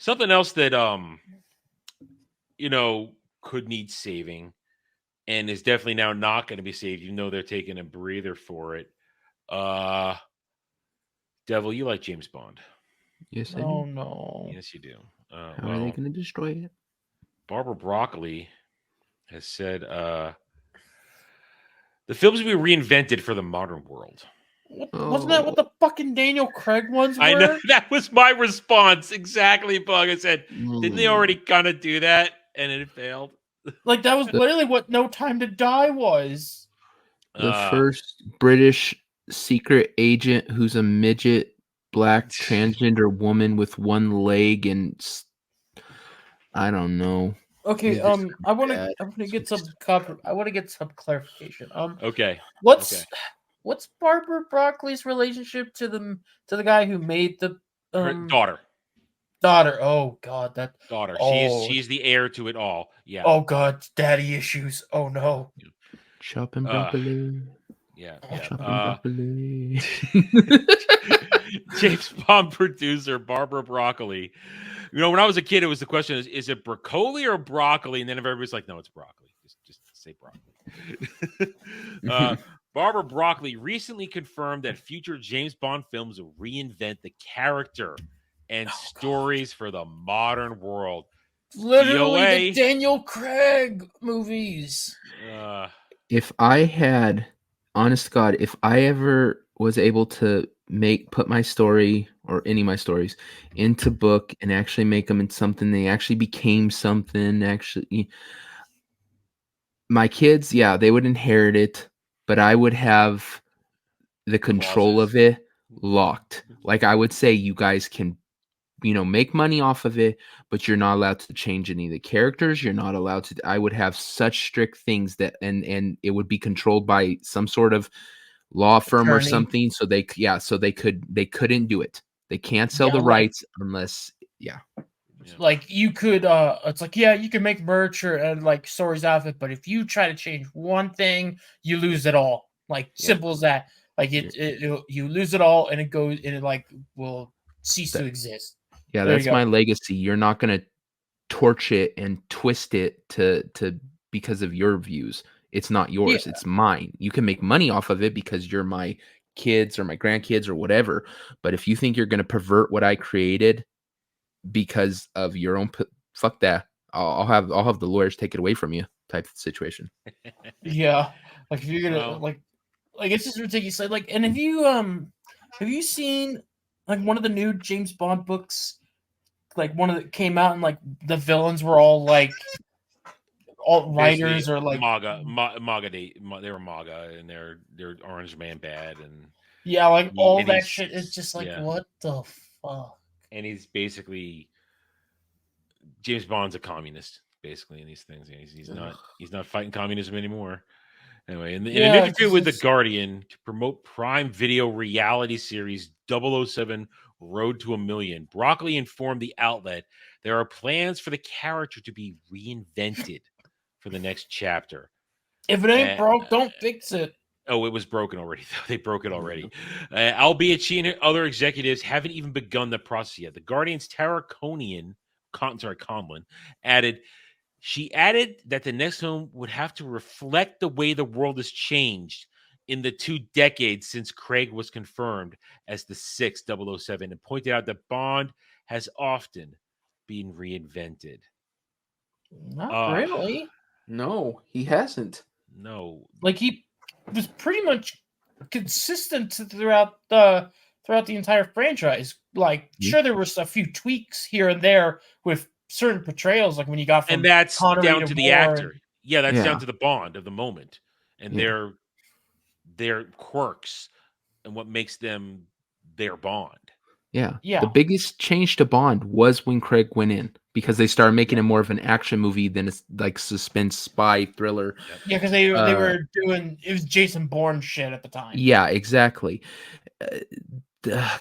Something else that could need saving and is definitely now not going to be saved, even though they're taking a breather for it. Devil, you like James Bond? Yes, I Oh do. no. Yes, you do. How are they going to destroy it? Barbara Broccoli has said the films will be reinvented for the modern world. Wasn't that what the fucking Daniel Craig ones were? I know, that was my response. Exactly, Bug. I said, didn't they already kind of do that and it failed? Like, that was literally what No Time to Die was. The first British secret agent who's a midget, black, transgender woman with one leg, and I don't know. Okay, I want to get some clarification. Okay. What's Barbara Broccoli's relationship to the guy who made the Her daughter? Oh God, that daughter. Oh. She's the heir to it all. Yeah. Oh God, daddy issues. Oh no. Chopping broccoli. Yeah. Chopping broccoli. James Bond producer Barbara Broccoli. When I was a kid, it was the question: is it broccoli or broccoli? And then everybody's like, no, it's broccoli. Just say broccoli. Barbara Broccoli recently confirmed that future James Bond films will reinvent the character and stories for the modern world. Literally the Daniel Craig movies. If I had, honest to God, if I ever was able to put my story or any of my stories into book and actually make them into something, they actually became something, my kids, yeah, they would inherit it, but I would have the control of it locked. Like, I would say, you guys can, make money off of it, but you're not allowed to change any of the characters. You're not allowed to. I would have such strict things that, and it would be controlled by some sort of law firm or something. So they couldn't do it. They can't sell the rights unless, Like, you could, it's like, yeah, you can make merch and like stories out of it, but if you try to change one thing, you lose it all. Like, simple as that. Like, you lose it all, and it goes, and it like will cease to exist. Yeah, that's my legacy. You're not gonna torch it and twist it to because of your views. It's not yours. It's mine. You can make money off of it because you're my kids or my grandkids or whatever. But if you think you're gonna pervert what I created because of your own, fuck that. I'll have the lawyers take it away from you, type of situation. Yeah, like, if you're gonna like it's just ridiculous. Like, and have you seen like one of the new James Bond books? Like, one that came out, and like the villains were all like alt writers or like MAGA. They were MAGA, and they're Orange Man bad, and yeah, like all that shit. It's just like, what the fuck? And he's basically, James Bond's a communist, basically, in these things. He's not fighting communism anymore. Anyway, in an interview with The Guardian to promote Prime Video reality series 007 Road to a Million, Broccoli informed the outlet there are plans for the character to be reinvented for the next chapter. If it ain't broke, don't fix it. Oh, it was broken already. They broke it already. Albeit she and other executives haven't even begun the process yet. The Guardian's Tara Conlon added, she added that the next film would have to reflect the way the world has changed in the 2 decades since Craig was confirmed as the 6th 007, and pointed out that Bond has often been reinvented. Not really. No, he hasn't. No. Like, he was pretty much consistent throughout the entire franchise. Like, sure, there was a few tweaks here and there with certain portrayals, like when you got from, and that's Connery down to the actor. That's down to the Bond of the moment and their quirks and what makes them their Bond. Yeah. The biggest change to Bond was when Craig went in, because they started making it more of an action movie than it's like suspense spy thriller. Yeah, because they were doing, it was Jason Bourne shit at the time. Yeah, exactly.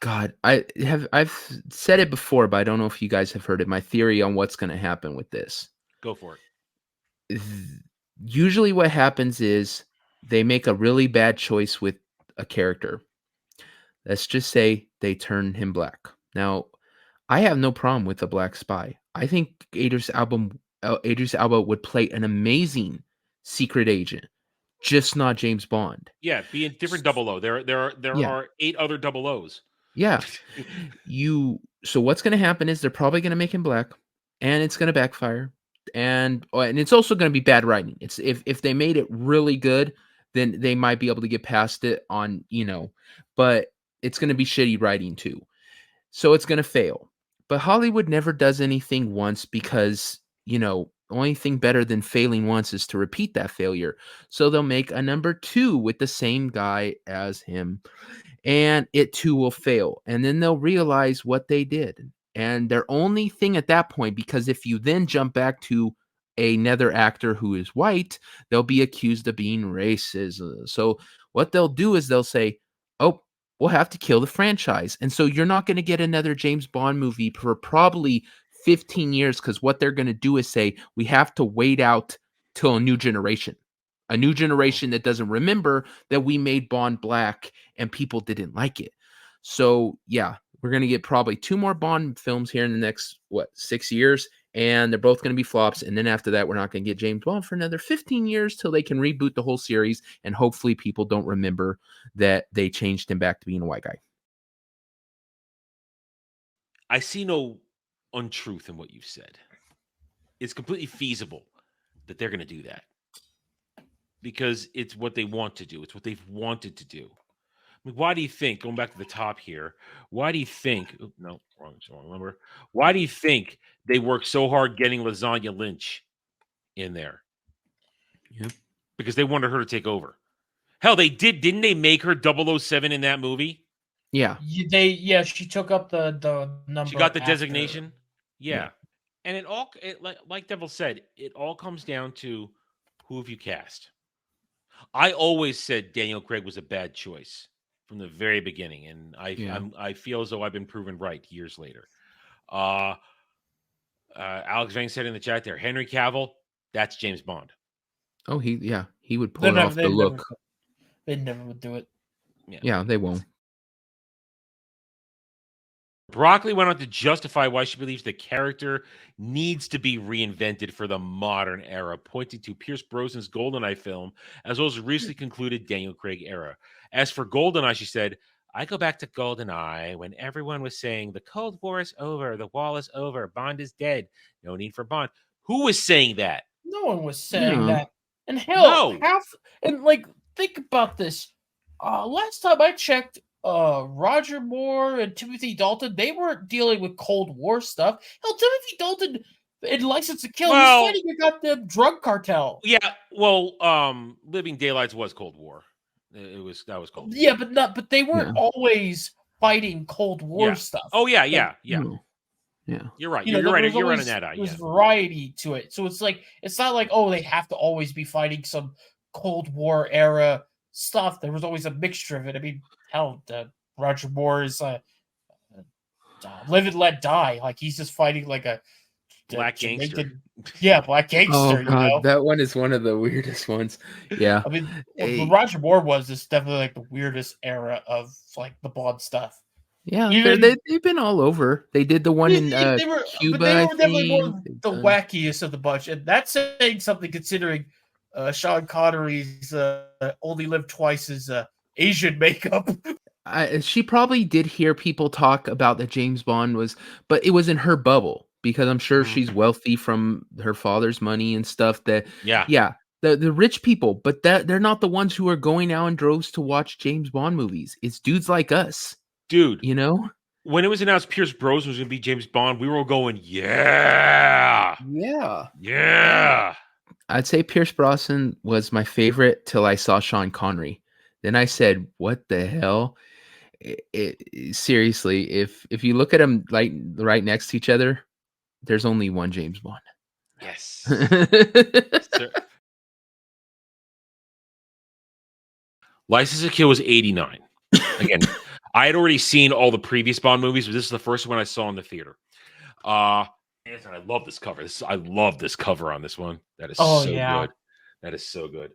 God, I've said it before, but I don't know if you guys have heard it. My theory on what's going to happen with this. Go for it. Usually what happens is they make a really bad choice with a character. Let's just say they turn him black. Now, I have no problem with the Black Spy. I think Idris Elba would play an amazing secret agent, just not James Bond. Yeah, be a different 00. There are 8 other 00s. Yeah. So what's going to happen is they're probably going to make him black, and it's going to backfire, and it's also going to be bad writing. It's if they made it really good, then they might be able to get past it on, but it's going to be shitty writing too. So it's going to fail. But Hollywood never does anything once because, only thing better than failing once is to repeat that failure. So they'll make a number 2 with the same guy as him, and it too will fail. And then they'll realize what they did. And their only thing at that point, because if you then jump back to another actor who is white, they'll be accused of being racist. So what they'll do is they'll say, oh, we'll have to kill the franchise. And so you're not going to get another James Bond movie for probably 15 years, because what they're going to do is say, we have to wait out till a new generation that doesn't remember that we made Bond black and people didn't like it. So yeah, we're going to get probably 2 more Bond films here in the next, 6 years, and they're both going to be flops. And then after that, we're not going to get James Bond for another 15 years till they can reboot the whole series. And hopefully people don't remember that they changed him back to being a white guy. I see no untruth in what you've said. It's completely feasible that they're going to do that because it's what they want to do. It's what they've wanted to do. I mean, why do you think, going back to the top here, why do you think, no, wrong number. Why do you think they worked so hard getting Lasagna Lynch in there? Yep. Because they wanted her to take over. Hell, they did. Didn't they make her 007 in that movie? Yeah. She took up the number. She got the designation. Yeah. And like Devil said, it all comes down to who have you cast. I always said Daniel Craig was a bad choice from the very beginning, and I feel as though I've been proven right years later. Alex Vang said in the chat there, Henry Cavill, that's James Bond. Oh, he would pull off the look. They never would do it. Yeah, they won't. Broccoli went on to justify why she believes the character needs to be reinvented for the modern era, pointing to Pierce Brosnan's GoldenEye film, as well as the recently concluded Daniel Craig era. As for GoldenEye, she said, I go back to GoldenEye when everyone was saying the Cold War is over, the wall is over, Bond is dead, no need for Bond. Who was saying that? No one was saying that. And hell, think about this. Last time I checked, Roger Moore and Timothy Dalton, they weren't dealing with Cold War stuff. Hell, Timothy Dalton in License to Kill, he's fighting a goddamn drug cartel. Yeah, well, Living Daylights was Cold War. That was Cold War. Yeah, but they weren't always fighting Cold War stuff. Oh yeah. Yeah. You're right. You're right. You're running that eye. There's variety to it, so it's not like they have to always be fighting some Cold War era stuff. There was always a mixture of it. I mean, hell, Roger Moore is Live and Let Die. Like he's just fighting like a black gangster. Yeah, black gangster. Oh God, that one is one of the weirdest ones. Yeah, I mean, what Roger Moore was is definitely like the weirdest era of like the Bond stuff. Yeah, they've been all over. They did the one in Cuba. But they were definitely one of the wackiest of the bunch, and that's saying something considering Sean Connery's Only Live Twice's Asian makeup. She probably did hear people talk about that James Bond but it was in her bubble because I'm sure she's wealthy from her father's money and stuff. The rich people, but they're not the ones who are going out in droves to watch James Bond movies. It's dudes like us. Dude, when it was announced Pierce Brosnan was going to be James Bond, we were all going, yeah. I'd say Pierce Brosnan was my favorite till I saw Sean Connery. Then I said, what the hell? Seriously, if you look at them like right next to each other, there's only one James Bond. Yes. License to Kill was 89. Again, I had already seen all the previous Bond movies, but this is the first one I saw in the theater. I love this cover. I love this cover on this one. That is good. That is so good.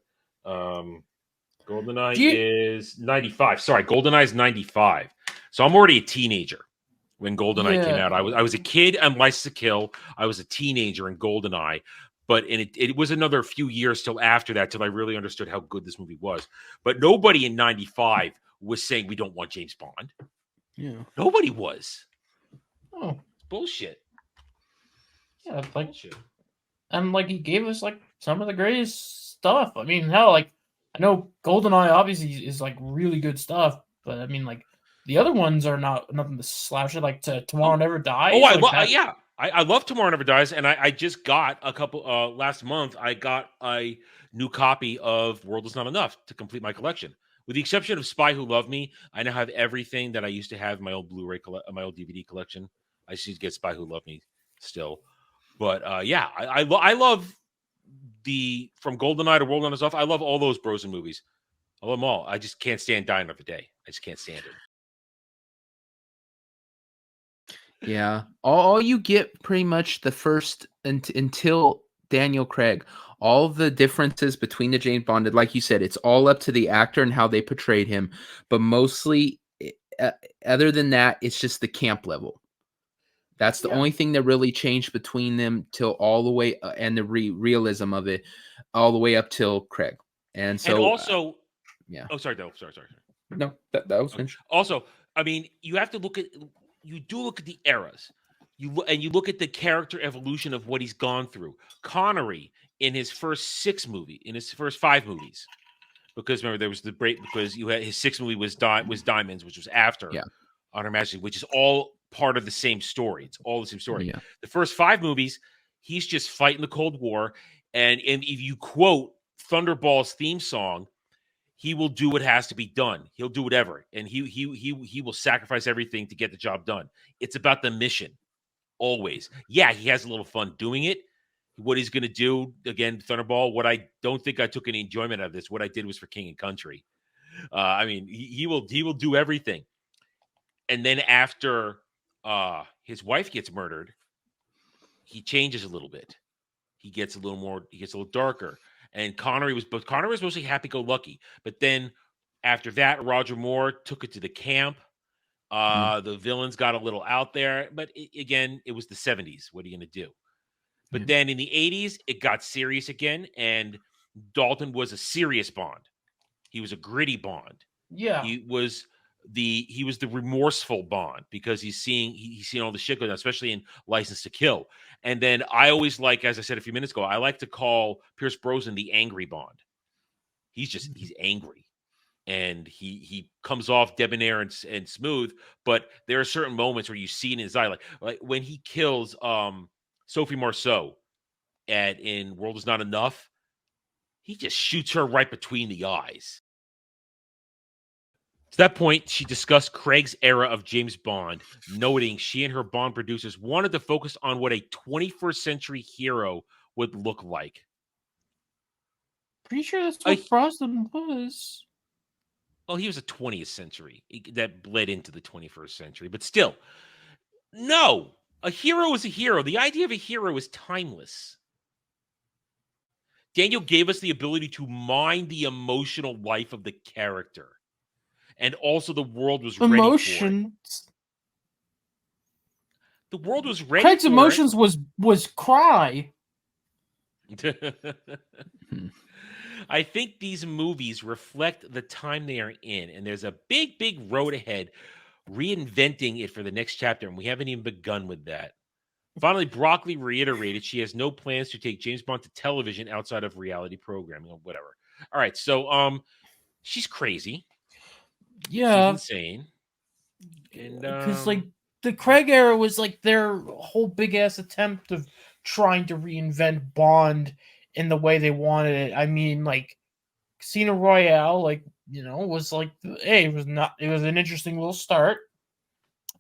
GoldenEye is 95. Sorry, GoldenEye is 95. So I'm already a teenager when GoldenEye came out. I was a kid on License to Kill. I was a teenager in GoldenEye. But it was another few years till after that till I really understood how good this movie was. But nobody in 95 was saying we don't want James Bond. Yeah. Nobody was. Oh. It's bullshit. Yeah, it's like bullshit. And like he gave us like some of the greatest stuff. I mean, hell, like I know GoldenEye obviously is like really good stuff, but I mean like the other ones are nothing to slouch at, like Tomorrow Never Dies. Oh, I love Tomorrow Never Dies, and I just got a couple last month. I got a new copy of World Is Not Enough to complete my collection. With the exception of Spy Who Loved Me, I now have everything that I used to have in my old Blu-ray, my old DVD collection. I just need to get Spy Who Loved Me still, but I love from GoldenEye to World Is Not Enough. I love all those Brosnan movies. I love them all. I just can't stand Die Another Day. I just can't stand it. Yeah, all you get pretty much the first until Daniel Craig. All the differences between the James Bond, like you said, it's all up to the actor and how they portrayed him. But mostly, other than that, it's just the camp level. That's the only thing that really changed between them till all the way, and the realism of it, all the way up till Craig. And so, and also, yeah. Oh, sorry. No, that was finished. Also, I mean, you have to look at. You do look at the eras. You look at the character evolution of what he's gone through. Connery in his first 5 movies, because remember there was the break because you had his 6th movie was Diamonds, which was after On Her Majesty, which is all part of the same story. It's all the same story. Yeah. The first 5 movies, he's just fighting the Cold War, and if you quote Thunderball's theme song, he will do what has to be done. He'll do whatever, and he will sacrifice everything to get the job done. It's about the mission, always. Yeah, he has a little fun doing it. What he's going to do again, Thunderball. What I don't think I took any enjoyment out of this. What I did was for King and Country. I mean, he will do everything, and then after his wife gets murdered, he changes a little bit. He gets a little darker. And Connery was mostly happy-go-lucky. But then after that, Roger Moore took it to the camp. The villains got a little out there. But again, it was the 70s. What are you going to do? But then in the 80s, it got serious again. And Dalton was a serious Bond. He was a gritty Bond. Yeah. He was the remorseful Bond because he's seeing all the shit going on, especially in License to Kill. And then I always like, as I said a few minutes ago, I like to call Pierce Brosnan the angry Bond. He's angry, and he comes off debonair and smooth. But there are certain moments where you see in his eye, like when he kills Sophie Marceau in World Is Not Enough, he just shoots her right between the eyes. To that point, she discussed Craig's era of James Bond, noting she and her Bond producers wanted to focus on what a 21st century hero would look like. Pretty sure that's what Brosnan was. Well, he was a 20th century that bled into the 21st century, but still, no, a hero is a hero. The idea of a hero is timeless. Daniel gave us the ability to mine the emotional life of the character. And also the world was ready for it. The world was ready Craig's emotions was cry. I think these movies reflect the time they are in, and there's a big, big road ahead reinventing it for the next chapter, and we haven't even begun with that. Finally, Broccoli reiterated she has no plans to take James Bond to television outside of reality programming or whatever. All right, so she's crazy. Yeah, she's insane. And because like the Craig era was like their whole big ass attempt of trying to reinvent Bond in the way they wanted it. I mean, like Casino Royale, like was like, hey, it was an interesting little start.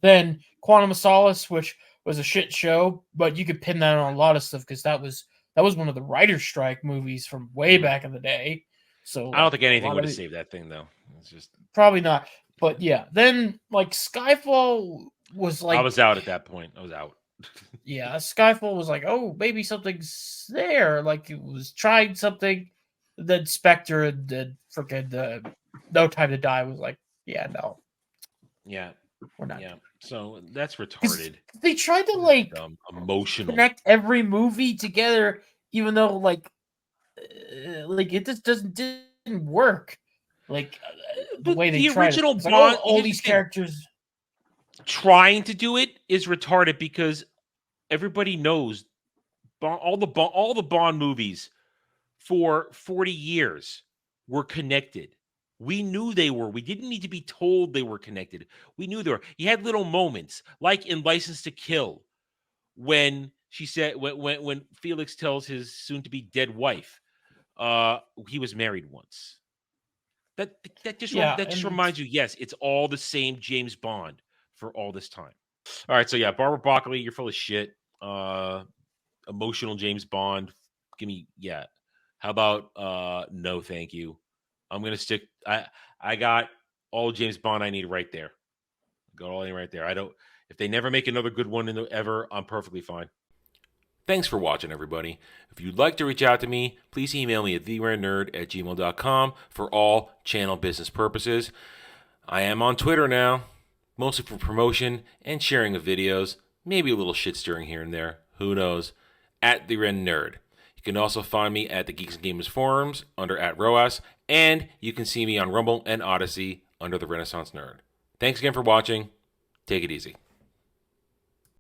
Then Quantum of Solace, which was a shit show, but you could pin that on a lot of stuff because that was one of the writer's strike movies from way back in the day. So I don't think anything would have saved that thing, though. It's just probably not. But yeah, then like Skyfall was like, I was out at that point. I was out. Yeah, Skyfall was like, oh, maybe something's there. Like it was trying something. Then Spectre, the freaking No Time to Die was like, yeah, no. Yeah, We're not. Yeah, so that's retarded. They tried to like emotional connect every movie together, even though like it just didn't work. Like the way they tried original it. Like, Bond. all these characters trying to do it is retarded because everybody knows all the Bond movies for 40 years were connected. We knew they were. We didn't need to be told they were connected. We knew they were. You had little moments, like in License to Kill, when she said when Felix tells his soon-to-be dead wife, he was married once. That just reminds you, yes, it's all the same James Bond for all this time. All right, so yeah, Barbara Broccoli, you're full of shit. Emotional James Bond. Give me How about no thank you. I'm gonna stick I got all James Bond I need right there. Got all in right there. If they never make another good one ever, I'm perfectly fine. Thanks for watching, everybody. If you'd like to reach out to me, please email me at therarenerd@gmail.com for all channel business purposes. I am on Twitter now, mostly for promotion and sharing of videos, maybe a little shit stirring here and there, who knows, @TheRenNerd. You can also find me at the Geeks and Gamers forums under @ROAS, and you can see me on Rumble and Odyssey under the Renaissance Nerd. Thanks again for watching. Take it easy.